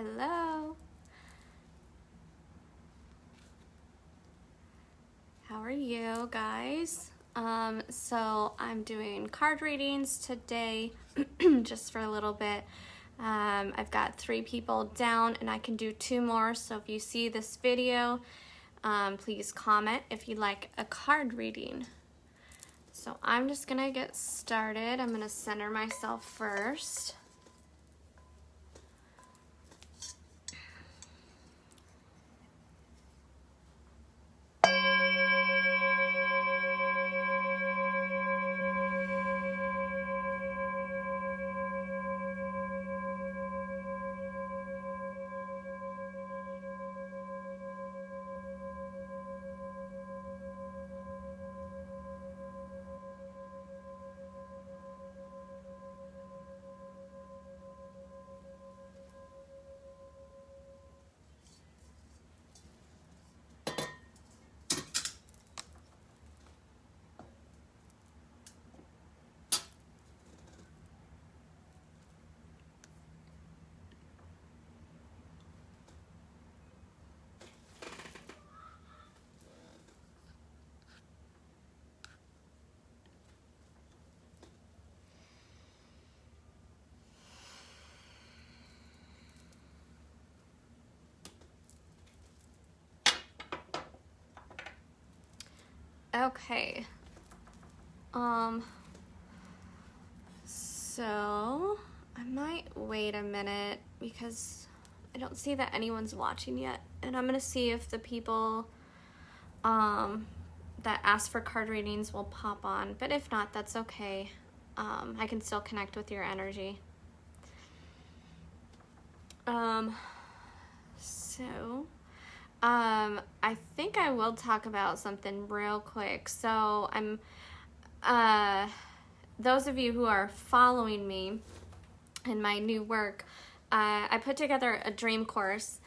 Hello. How are you guys? So I'm doing card readings today just for a little bit. I've got 3 people down and I can do 2 more. So if you see this video, please comment if you'd like a card reading. So I'm just gonna get started. I'm gonna center myself first. Okay. So I might wait a minute because I don't see that anyone's watching yet. And I'm gonna see if the people that ask for card readings will pop on. But if not, that's okay. I can still connect with your energy. I think I will talk about something real quick. So those of you who are following me in my new work, I put together a dream course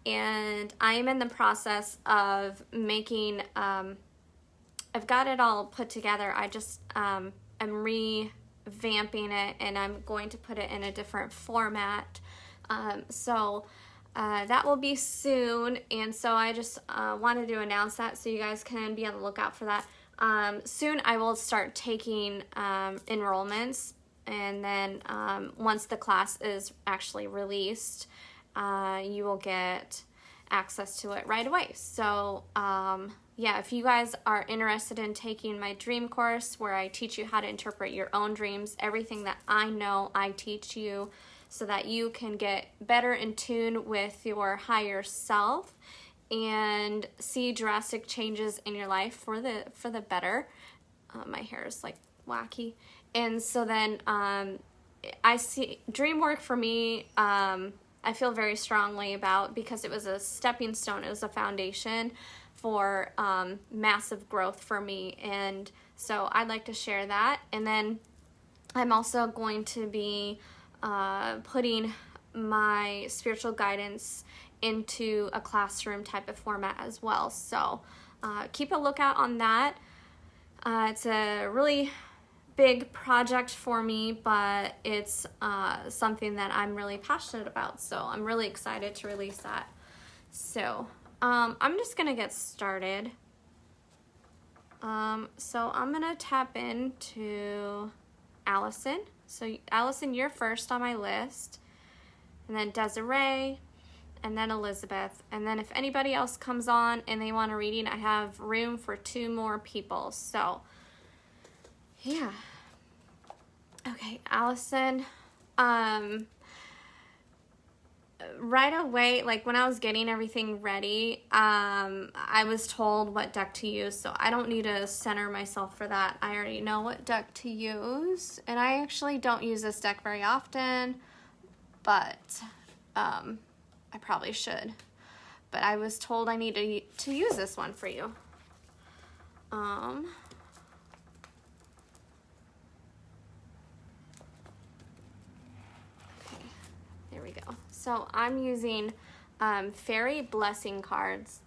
and I am in the process of making, I've got it all put together. I just, I'm revamping it and I'm going to put it in a different format. That will be soon, and so I just wanted to announce that so you guys can be on the lookout for that. Soon I will start taking enrollments, and then once the class is actually released, you will get access to it right away. So yeah, if you guys are interested in taking my dream course where I teach you how to interpret your own dreams, everything that I know I teach you, so that you can get better in tune with your higher self and see drastic changes in your life for the better. My hair is like wacky. And so then I see dream work for me, I feel very strongly about because it was a stepping stone. It was a foundation for massive growth for me. And so I'd like to share that. And then I'm also going to be putting my spiritual guidance into a classroom type of format as well. So keep a lookout on that. It's a really big project for me, but it's something that I'm really passionate about. So I'm really excited to release that. So I'm just gonna get started. So I'm gonna tap into Allison. So Allison, you're first on my list, and then Desiree, and then Elizabeth, and then if anybody else comes on and they want a reading, I have room for 2 more people. So yeah. Okay, Allison, right away, like when I was getting everything ready, I was told what deck to use, so I don't need to center myself for that. I already know what deck to use, and I actually don't use this deck very often, but I probably should. But I was told I needed to use this one for you. There we go. So I'm using fairy blessing cards.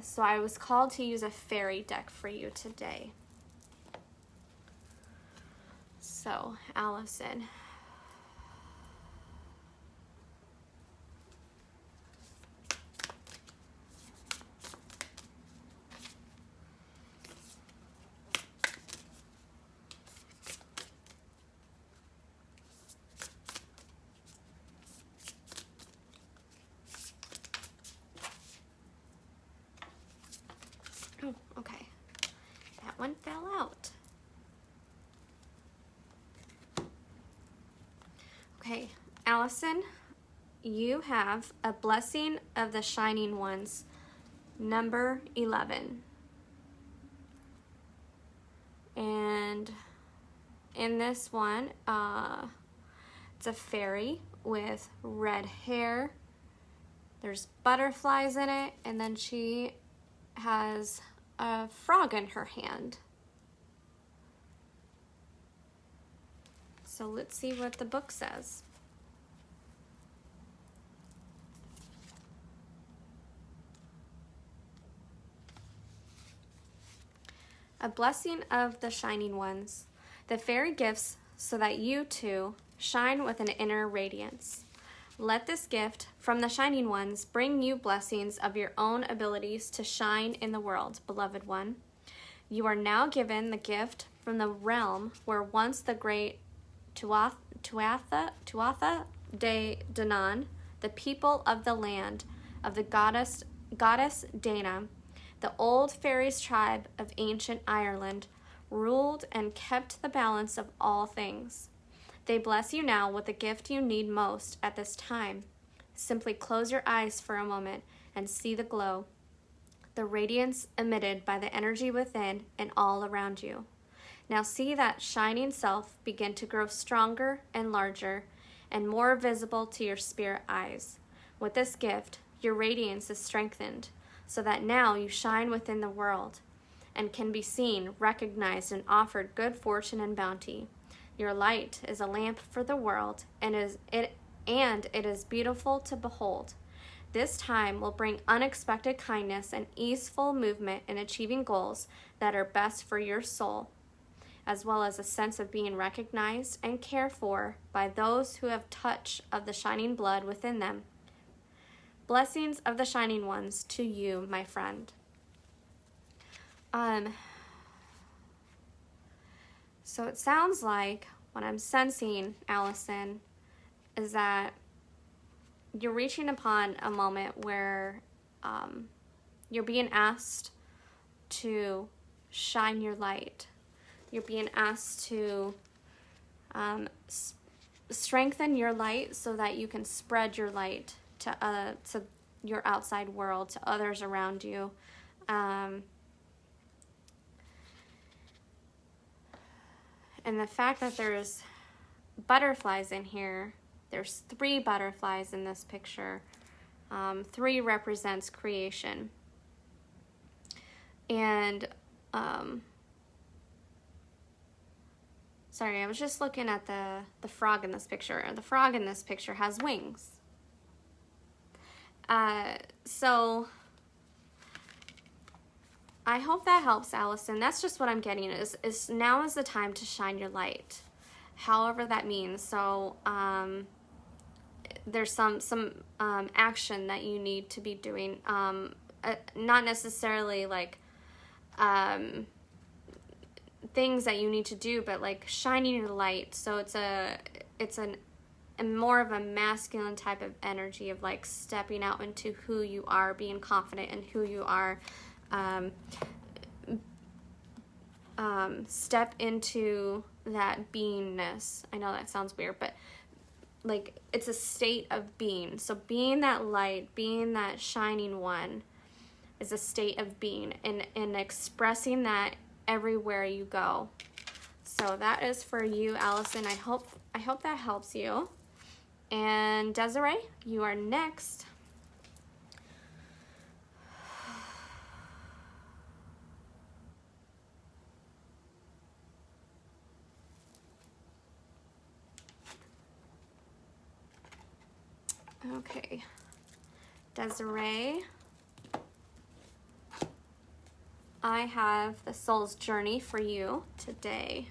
So I was called to use a fairy deck for you today. So Allison, Okay, Allison, you have a blessing of the shining ones, number 11. And in this one, it's a fairy with red hair. There's butterflies in it, and then she has a frog in her hand. So let's see what the book says. A blessing of the shining ones. The fairy gifts so that you too shine with an inner radiance. Let this gift from the shining ones bring you blessings of your own abilities to shine in the world, beloved one. You are now given the gift from the realm where once the great Tuatha De Danann, the people of the land of the goddess Dana, the old fairies tribe of ancient Ireland, ruled and kept the balance of all things. They bless you now with the gift you need most at this time. Simply close your eyes for a moment and see the glow, the radiance emitted by the energy within and all around you. Now see that shining self begin to grow stronger and larger and more visible to your spirit eyes. With this gift, your radiance is strengthened, so that now you shine within the world and can be seen, recognized, and offered good fortune and bounty. Your light is a lamp for the world, and it is beautiful to behold. This time will bring unexpected kindness and easeful movement in achieving goals that are best for your soul, as well as a sense of being recognized and cared for by those who have touch of the shining blood within them. Blessings of the shining ones to you, my friend. So it sounds like what I'm sensing, Allison, is that you're reaching upon a moment where you're being asked to shine your light. You're being asked to strengthen your light so that you can spread your light to your outside world, to others around you. And the fact that there's butterflies in here, there's 3 butterflies in this picture. 3 represents creation. And, sorry, I was just looking at the frog in this picture. The frog in this picture has wings. So I hope that helps, Allison. That's just what I'm getting is now is the time to shine your light, however that means. So there's some action that you need to be doing, not necessarily like things that you need to do, but like shining your light. So it's a more of a masculine type of energy of like stepping out into who you are, being confident in who you are. Step into that beingness. I know that sounds weird, but like it's a state of being. So being that light, being that shining one is a state of being, and expressing that everywhere you go. So that is for you, Allison. I hope that helps you. And Desiree, you are next. Okay, Desiree, I have the soul's journey for you today.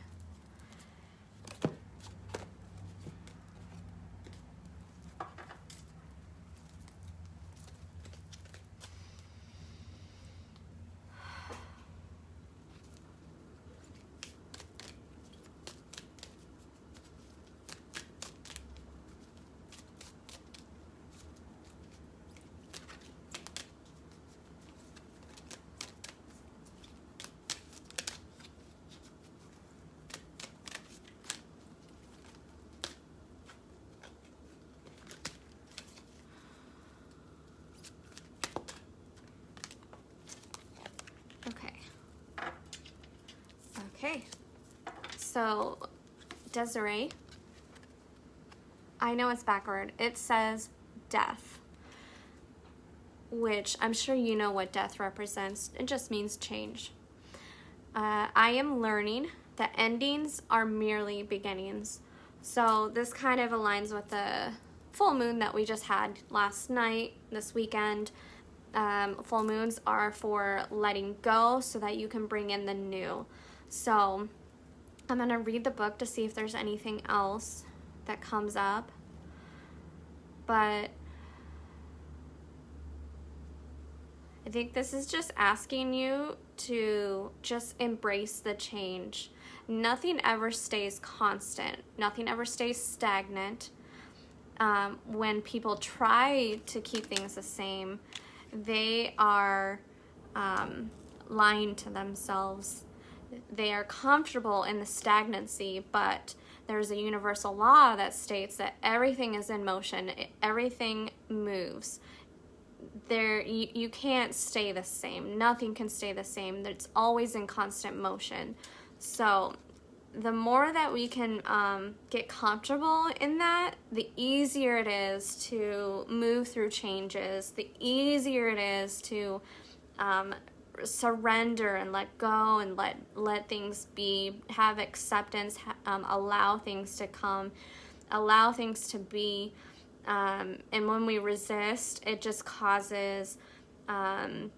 So, Desiree, I know it's backward. It says death, which I'm sure you know what death represents. It just means change. I am learning that endings are merely beginnings. So this kind of aligns with the full moon that we just had last night, this weekend. Full moons are for letting go so that you can bring in the new. So I'm going to read the book to see if there's anything else that comes up. But I think this is just asking you to just embrace the change. Nothing ever stays constant. Nothing ever stays stagnant. When people try to keep things the same, they are lying to themselves. They are comfortable in the stagnancy, but there's a universal law that states that everything is in motion. Everything moves. You can't stay the same. Nothing can stay the same. It's always in constant motion. So the more that we can get comfortable in that, the easier it is to move through changes, the easier it is to surrender and let go and let things be, have acceptance, allow things to come, allow things to be. And when we resist, it just causes a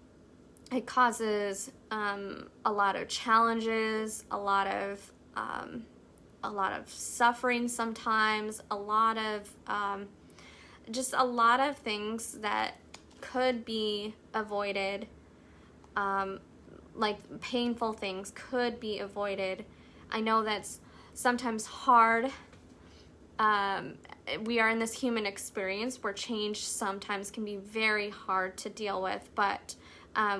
lot of challenges, a lot of suffering sometimes, a lot of things that could be avoided, like painful things could be avoided. I know that's sometimes hard. We are in this human experience where change sometimes can be very hard to deal with, but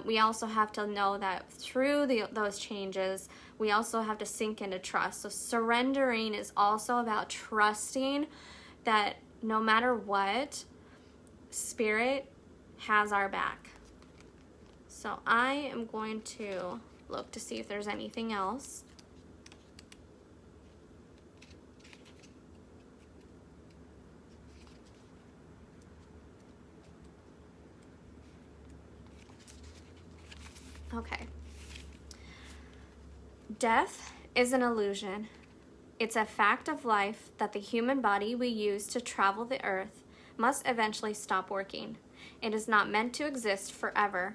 we also have to know that through those changes, we also have to sink into trust. So surrendering is also about trusting that no matter what, Spirit has our back. So I am going to look to see if there's anything else. Okay. Death is an illusion. It's a fact of life that the human body we use to travel the earth must eventually stop working. It is not meant to exist forever.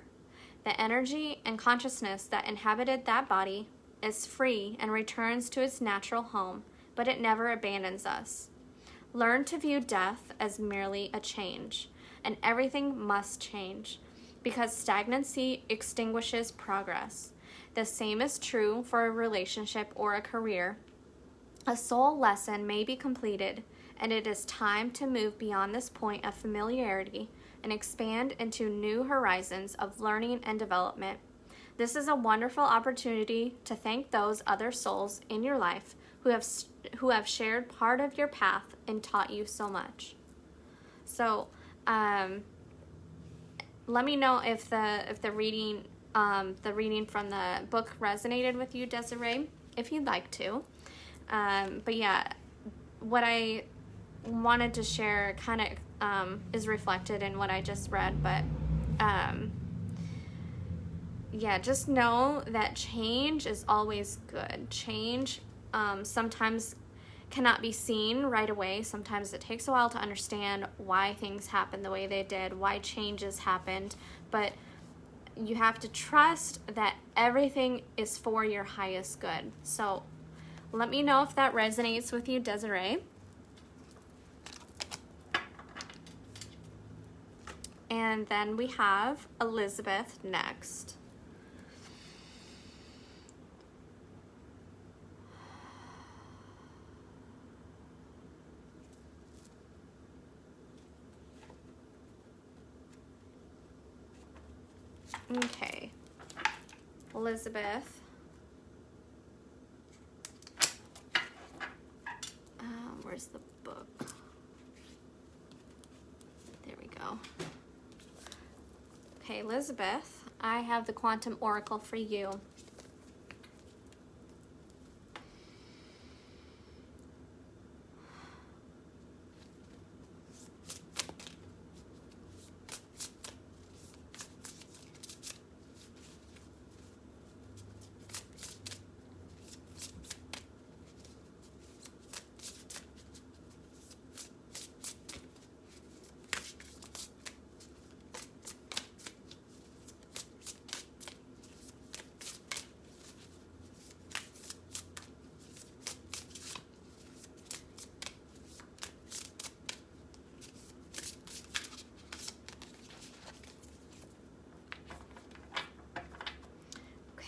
The energy and consciousness that inhabited that body is free and returns to its natural home, but it never abandons us. Learn to view death as merely a change, and everything must change, because stagnancy extinguishes progress. The same is true for a relationship or a career. A soul lesson may be completed, and it is time to move beyond this point of familiarity and expand into new horizons of learning and development. This is a wonderful opportunity to thank those other souls in your life who have shared part of your path and taught you so much. So, let me know if the reading from the book resonated with you, Desiree, if you'd like to. But yeah, what I wanted to share kind of is reflected in what I just read. But yeah, just know that change is always good. Change sometimes cannot be seen right away. Sometimes it takes a while to understand why things happen the way they did, why changes happened, but you have to trust that everything is for your highest good. So let me know if that resonates with you, Desiree. And then we have Elizabeth next. Okay, Elizabeth. Where's the book? There we go. Okay, Elizabeth, I have the Quantum Oracle for you.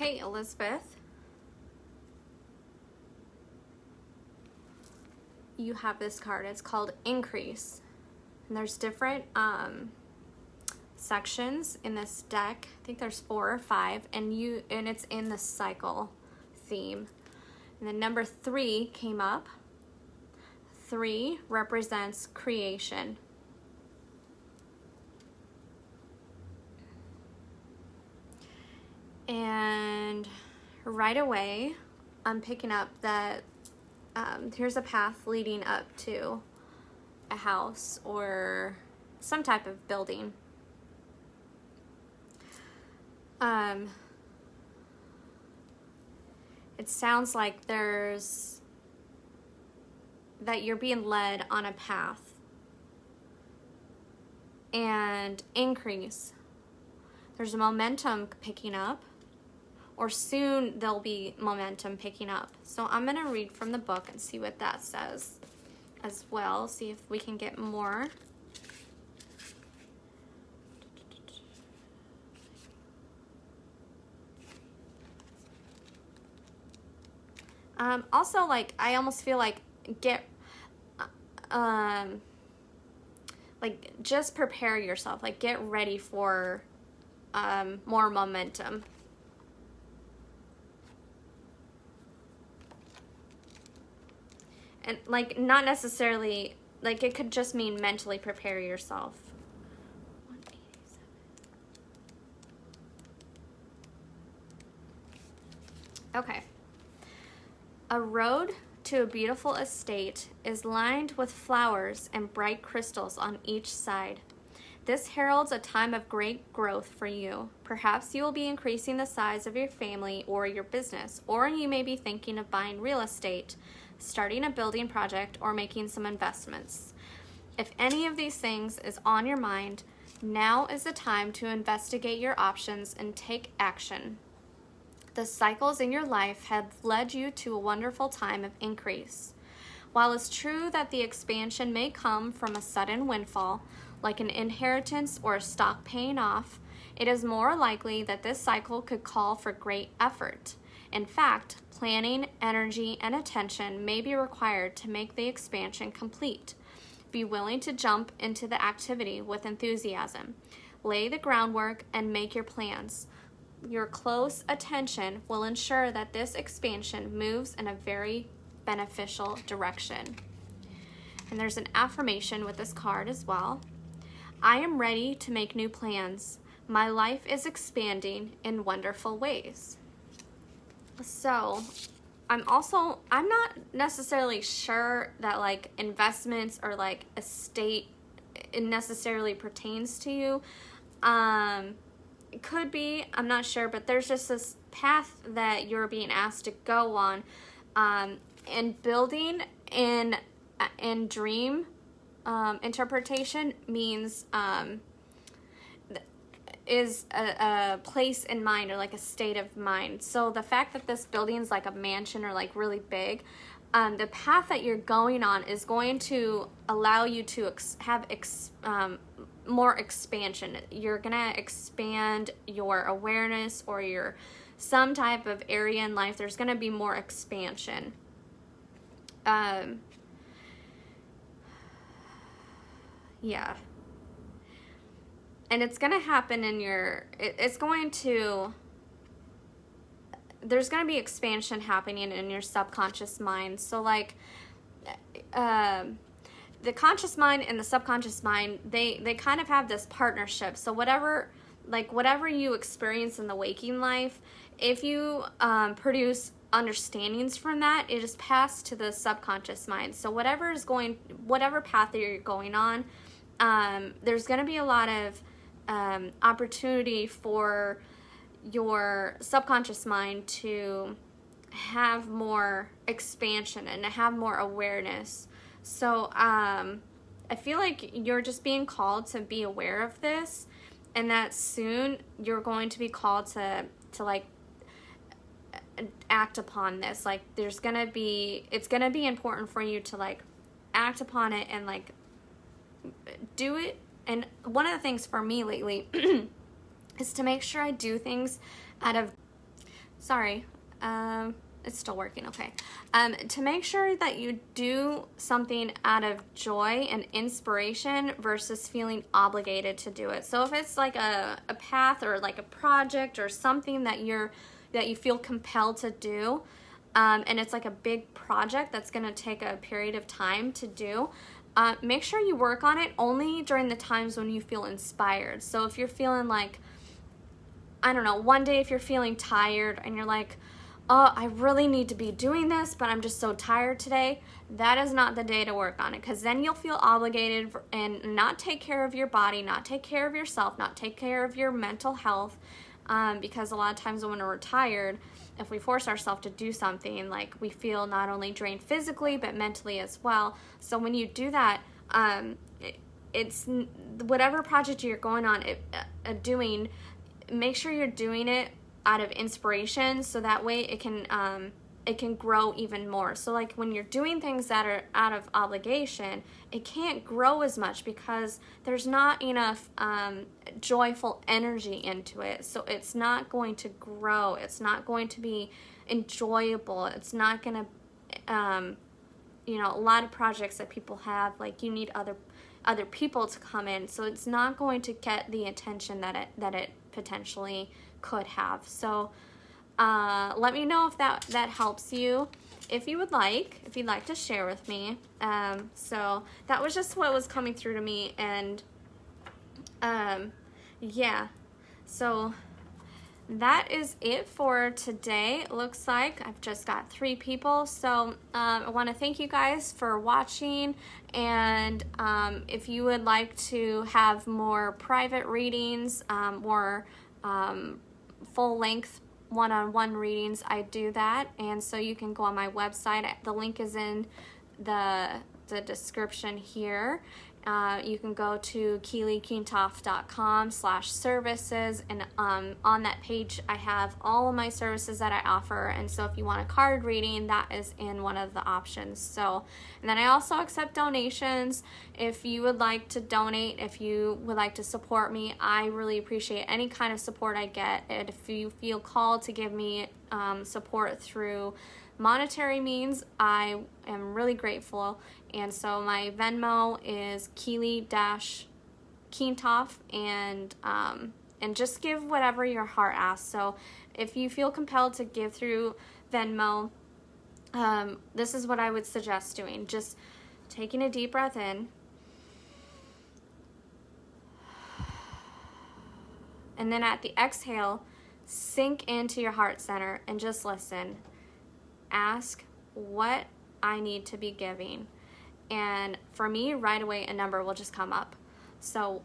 Okay, Elizabeth, you have this card. It's called Increase. And there's different sections in this deck. I think there's 4 or 5, and it's in the cycle theme. And then number 3 came up. 3 represents creation. And right away, I'm picking up that here's a path leading up to a house or some type of building. It sounds like that you're being led on a path. And increase. There's a momentum picking up, or soon there'll be momentum picking up. So I'm going to read from the book and see what that says as well. See if we can get more. Also, like, I almost feel like just prepare yourself. Like, get ready for more momentum. And, like, not necessarily, like, it could just mean mentally prepare yourself. 187. Okay. A road to a beautiful estate is lined with flowers and bright crystals on each side. This heralds a time of great growth for you. Perhaps you will be increasing the size of your family or your business, or you may be thinking of buying real estate, starting a building project, or making some investments. If any of these things is on your mind, now is the time to investigate your options and take action. The cycles in your life have led you to a wonderful time of increase. While it's true that the expansion may come from a sudden windfall, like an inheritance or a stock paying off, it is more likely that this cycle could call for great effort. In fact, planning, energy, and attention may be required to make the expansion complete. Be willing to jump into the activity with enthusiasm. Lay the groundwork and make your plans. Your close attention will ensure that this expansion moves in a very beneficial direction. And there's an affirmation with this card as well. I am ready to make new plans. My life is expanding in wonderful ways. So, I'm not necessarily sure that, like, investments or, like, estate necessarily pertains to you. It could be, I'm not sure, but there's just this path that you're being asked to go on. And building in dream interpretation means is a place in mind, or like a state of mind. So the fact that this building's like a mansion or like really big, the path that you're going on is going to allow you to have more expansion. You're gonna expand your awareness or your some type of area in life. There's gonna be more expansion. Yeah. And it's gonna happen in there's gonna be expansion happening in your subconscious mind. So like, the conscious mind and the subconscious mind, they kind of have this partnership. So whatever you experience in the waking life, if you produce understandings from that, it is passed to the subconscious mind. So whatever path that you're going on, there's going to be a lot of opportunity for your subconscious mind to have more expansion and to have more awareness. So I feel like you're just being called to be aware of this, and that soon you're going to be called to like act upon this. Like it's gonna be important for you to like act upon it and like do it. And one of the things for me lately is to make sure I do things sorry, it's still working, okay. To make sure that you do something out of joy and inspiration versus feeling obligated to do it. So if it's like a path or like a project or something that you feel compelled to do, and it's like a big project that's gonna take a period of time to do, make sure you work on it only during the times when you feel inspired. So if you're feeling like, I don't know, one day if you're feeling tired and you're like, oh, I really need to be doing this, but I'm just so tired today, that is not the day to work on it, because then you'll feel obligated and not take care of your body, not take care of yourself, not take care of your mental health, because a lot of times when we're tired, if we force ourselves to do something, like, we feel not only drained physically, but mentally as well. So when you do that, it's whatever project you're going on doing, make sure you're doing it out of inspiration, so that way it can grow even more. So like when you're doing things that are out of obligation, it can't grow as much because there's not enough joyful energy into it. So it's not going to grow. It's not going to be enjoyable. It's not going to, you know, a lot of projects that people have, like, you need other people to come in. So it's not going to get the attention that it potentially could have. So let me know if that helps you, if you'd like to share with me. So that was just what was coming through to me, and yeah, so that is it for today. It looks like I've just got 3 people, so I want to thank you guys for watching, and if you would like to have more private readings, more full-length one-on-one readings, I do that, and so you can go on my website. The link is in the description here. You can go to keelykeentoff.com/services, and on that page I have all of my services that I offer, and so if you want a card reading, that is in one of the options. So, and then I also accept donations. If you would like to donate, if you would like to support me, I really appreciate any kind of support I get. And if you feel called to give me support through monetary means, I am really grateful. And so my Venmo is Keely-Keentoff, and just give whatever your heart asks. So if you feel compelled to give through Venmo, this is what I would suggest doing. Just taking a deep breath in, and then at the exhale, sink into your heart center and just listen. Ask what I need to be giving. And for me, right away, a number will just come up. So,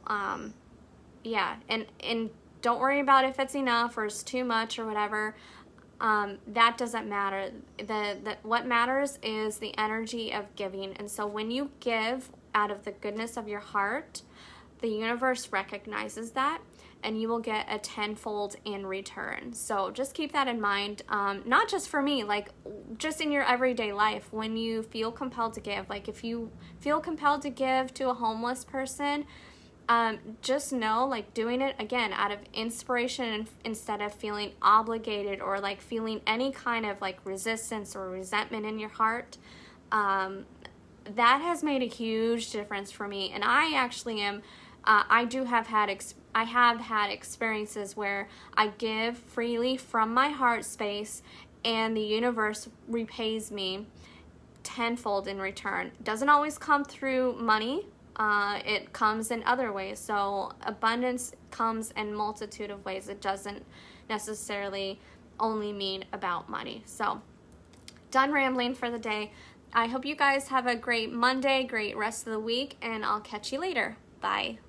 yeah, and don't worry about if it's enough or it's too much or whatever. That doesn't matter. What matters is the energy of giving. And so when you give out of the goodness of your heart, the universe recognizes that, and you will get a tenfold in return. So just keep that in mind, not just for me, like just in your everyday life. When you feel compelled to give, like if you feel compelled to give to a homeless person, just know, like, doing it again out of inspiration instead of feeling obligated or like feeling any kind of like resistance or resentment in your heart, that has made a huge difference for me. And I actually am I have had experiences where I give freely from my heart space, and the universe repays me tenfold in return. It doesn't always come through money. It comes in other ways. So abundance comes in multitude of ways. It doesn't necessarily only mean about money. So done rambling for the day. I hope you guys have a great Monday, great rest of the week, and I'll catch you later. Bye.